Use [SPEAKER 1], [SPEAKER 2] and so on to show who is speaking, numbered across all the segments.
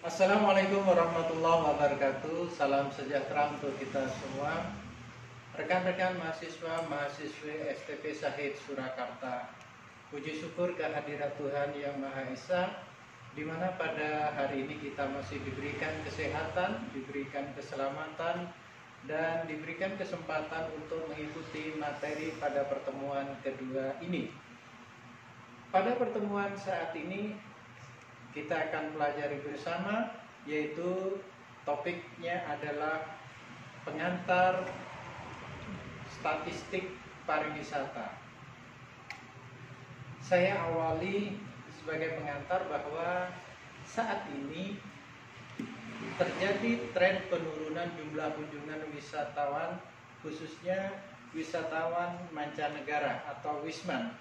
[SPEAKER 1] Assalamualaikum warahmatullahi wabarakatuh. Salam sejahtera untuk kita semua. Rekan-rekan mahasiswa, mahasiswi STP Syahid Surakarta. Puji syukur kehadirat Tuhan Yang Maha Esa, di mana pada hari ini kita masih diberikan kesehatan, diberikan keselamatan, dan diberikan kesempatan untuk mengikuti materi pada pertemuan kedua ini. Pada pertemuan saat ini kita akan pelajari bersama, yaitu topiknya adalah pengantar statistik pariwisata. Saya awali sebagai pengantar bahwa saat ini terjadi tren penurunan jumlah kunjungan wisatawan, khususnya wisatawan mancanegara atau Wisman.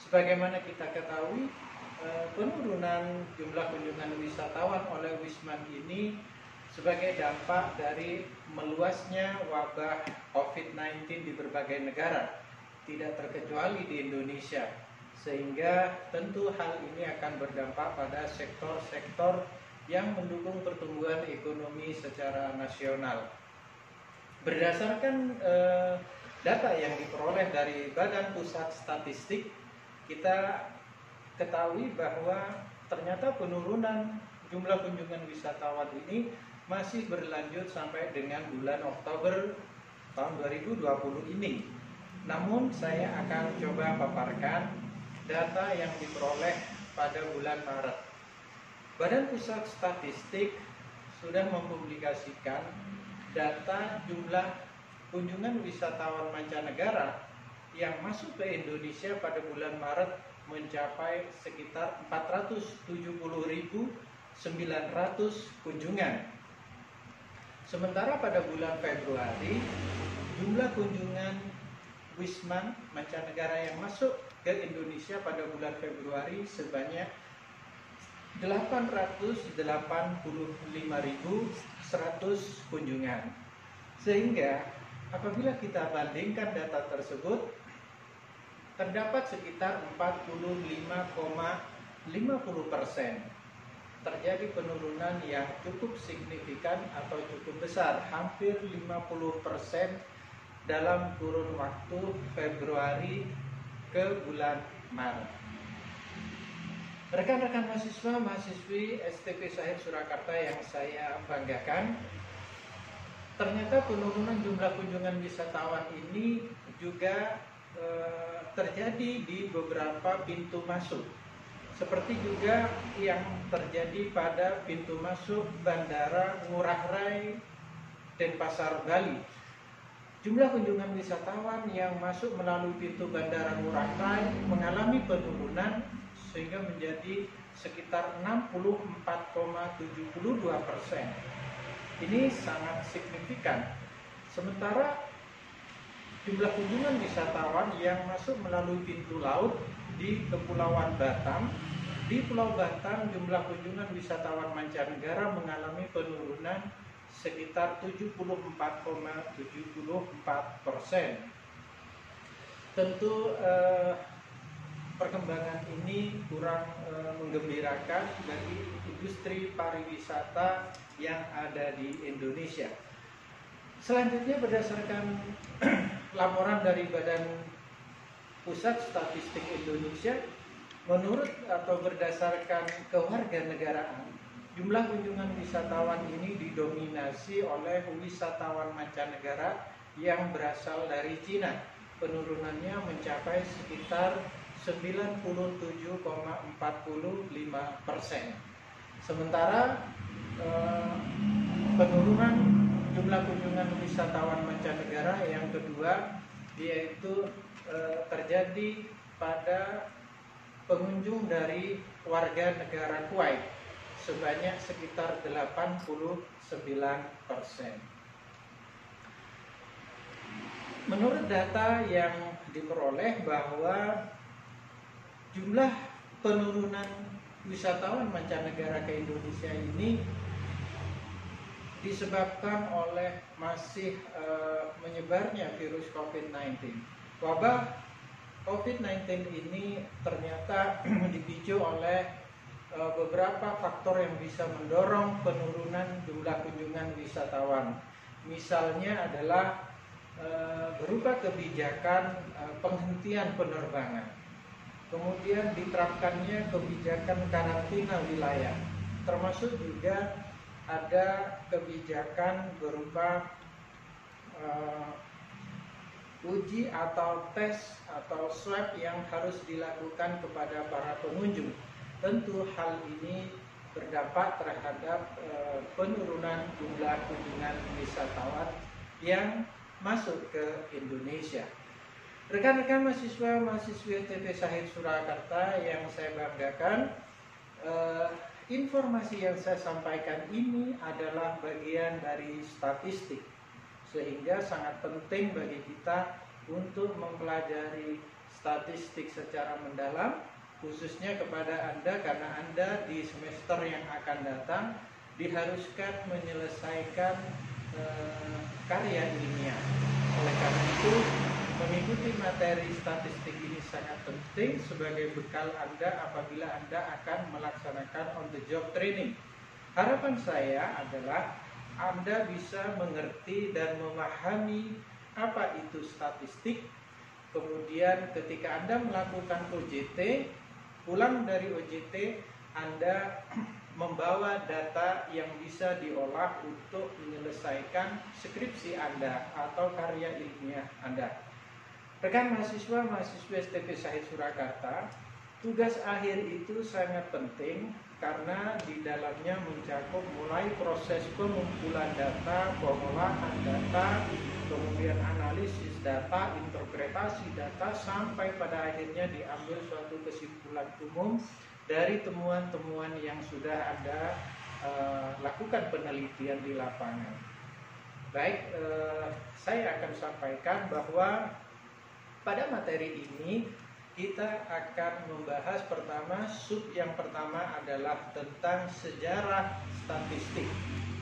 [SPEAKER 1] Sebagaimana kita ketahui, penurunan jumlah kunjungan wisatawan oleh Wisman ini sebagai dampak dari meluasnya wabah COVID-19 di berbagai negara, tidak terkecuali di Indonesia, sehingga tentu hal ini akan berdampak pada sektor-sektor yang mendukung pertumbuhan ekonomi secara nasional. Berdasarkan data yang diperoleh dari Badan Pusat Statistik, kita ketahui bahwa ternyata penurunan jumlah kunjungan wisatawan ini masih berlanjut sampai dengan bulan Oktober tahun 2020 ini. Namun saya akan coba paparkan data yang diperoleh pada bulan Maret. Badan Pusat Statistik sudah mempublikasikan data jumlah kunjungan wisatawan mancanegara yang masuk ke Indonesia pada bulan Maret mencapai sekitar 470.900 kunjungan. Sementara pada bulan Februari, jumlah kunjungan Wisman mancanegara yang masuk ke Indonesia pada bulan Februari sebanyak 885.100 kunjungan. Sehingga apabila kita bandingkan data tersebut, terdapat sekitar 45,50% terjadi penurunan yang cukup signifikan atau cukup besar, hampir 50% dalam kurun waktu Februari ke bulan Maret. Rekan-rekan mahasiswa, mahasiswi STP Syahid Surakarta yang saya banggakan, ternyata penurunan jumlah kunjungan wisatawan ini juga terjadi di beberapa pintu masuk, seperti juga yang terjadi pada pintu masuk Bandara Ngurah Rai Denpasar, Bali. Jumlah kunjungan wisatawan yang masuk melalui pintu Bandara Ngurah Rai mengalami penurunan sehingga menjadi sekitar 64,72%. Ini sangat signifikan. Sementara jumlah kunjungan wisatawan yang masuk melalui pintu laut di Kepulauan Batam, di Pulau Batam jumlah kunjungan wisatawan mancanegara mengalami penurunan sekitar 74,74%. Tentu perkembangan ini kurang menggembirakan bagi industri pariwisata yang ada di Indonesia. Selanjutnya, berdasarkan laporan dari Badan Pusat Statistik Indonesia, menurut atau berdasarkan kewarganegaraan, jumlah kunjungan wisatawan ini didominasi oleh wisatawan mancanegara yang berasal dari Cina. Penurunannya mencapai sekitar 97,45%. Sementara penurunan jumlah kunjungan wisatawan mancanegara yang kedua yaitu terjadi pada pengunjung dari warga negara Kuwait sebanyak sekitar 89%. Menurut data yang diperoleh bahwa jumlah penurunan wisatawan mancanegara ke Indonesia ini disebabkan oleh masih menyebarnya virus COVID-19. Wabah COVID-19 ini ternyata dipicu oleh beberapa faktor yang bisa mendorong penurunan jumlah kunjungan wisatawan. Misalnya adalah berupa kebijakan penghentian penerbangan, kemudian diterapkannya kebijakan karantina wilayah, termasuk juga ada kebijakan berupa uji atau tes atau swab yang harus dilakukan kepada para pengunjung. Tentu hal ini berdampak terhadap penurunan jumlah kunjungan wisatawan yang masuk ke Indonesia. Rekan-rekan mahasiswa-mahasiswi STP Syahid Surakarta yang saya banggakan, informasi yang saya sampaikan ini adalah bagian dari statistik, sehingga sangat penting bagi kita untuk mempelajari statistik secara mendalam, khususnya kepada Anda, karena Anda di semester yang akan datang diharuskan menyelesaikan karya ilmiah. Oleh karena itu, mengikuti materi statistik ini sangat penting sebagai bekal Anda apabila Anda akan melaksanakan on the job training. Harapan saya adalah Anda bisa mengerti dan memahami apa itu statistik. Kemudian ketika Anda melakukan OJT, pulang dari OJT Anda membawa data yang bisa diolah untuk menyelesaikan skripsi Anda atau karya ilmiah Anda. Rekan mahasiswa-mahasiswi STP Syahid Surakarta, tugas akhir itu sangat penting karena di dalamnya mencakup mulai proses pengumpulan data, pengolahan data, kemudian analisis data, interpretasi data, sampai pada akhirnya diambil suatu kesimpulan umum dari temuan-temuan yang sudah Anda lakukan penelitian di lapangan. Baik, saya akan sampaikan bahwa pada materi ini kita akan membahas pertama, sub yang pertama adalah tentang sejarah statistik.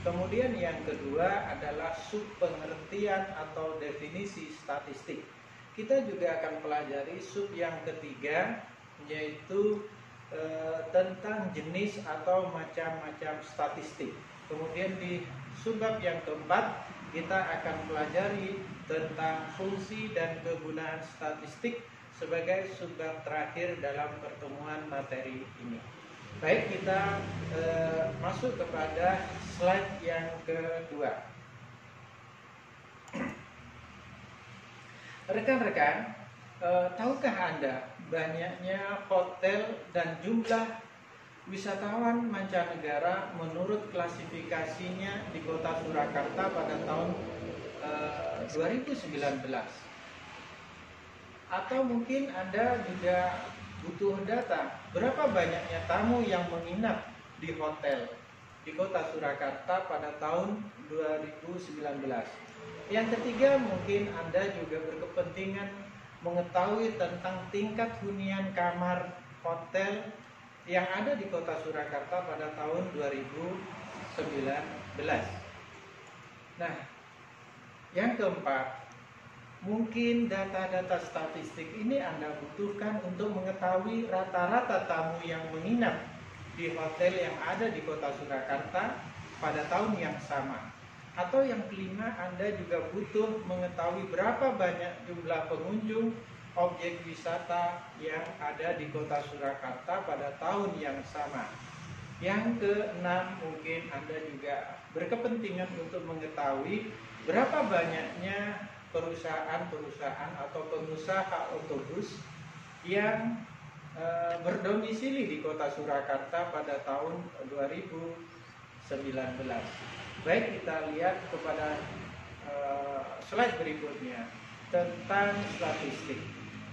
[SPEAKER 1] Kemudian yang kedua adalah sub pengertian atau definisi statistik. Kita juga akan pelajari sub yang ketiga, yaitu tentang jenis atau macam-macam statistik. Kemudian di subbab yang keempat kita akan pelajari tentang fungsi dan kegunaan statistik sebagai subbab terakhir dalam pertemuan materi ini. Baik, kita masuk kepada slide yang kedua. Rekan-rekan, tahukah Anda banyaknya hotel dan jumlah wisatawan mancanegara menurut klasifikasinya di Kota Surakarta pada tahun 2019? Atau mungkin Anda juga butuh data berapa banyaknya tamu yang menginap di hotel di Kota Surakarta pada tahun 2019. Yang ketiga, mungkin Anda juga berkepentingan mengetahui tentang tingkat hunian kamar hotel yang ada di Kota Surakarta pada tahun 2019. Nah, yang keempat, mungkin data-data statistik ini Anda butuhkan untuk mengetahui rata-rata tamu yang menginap di hotel yang ada di Kota Surakarta pada tahun yang sama. Atau yang kelima, Anda juga butuh mengetahui berapa banyak jumlah pengunjung objek wisata yang ada di Kota Surakarta pada tahun yang sama. Yang keenam, mungkin Anda juga berkepentingan untuk mengetahui berapa banyaknya perusahaan-perusahaan atau pengusaha otobus yang berdomisili di Kota Surakarta pada tahun 2019. Baik, kita lihat kepada slide berikutnya tentang statistik.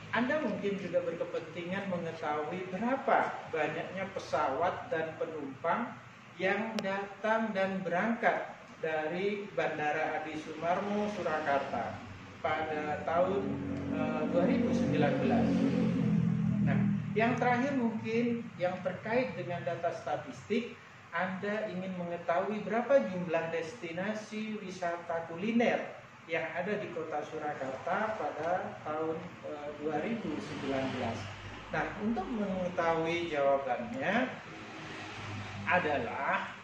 [SPEAKER 1] Anda mungkin juga berkepentingan mengetahui berapa banyaknya pesawat dan penumpang yang datang dan berangkat dari Bandara Adi Sumarmo Surakarta pada tahun 2019. Nah, yang terakhir mungkin yang terkait dengan data statistik, Anda ingin mengetahui berapa jumlah destinasi wisata kuliner yang ada di Kota Surakarta pada tahun 2019. Nah, untuk mengetahui jawabannya, adalah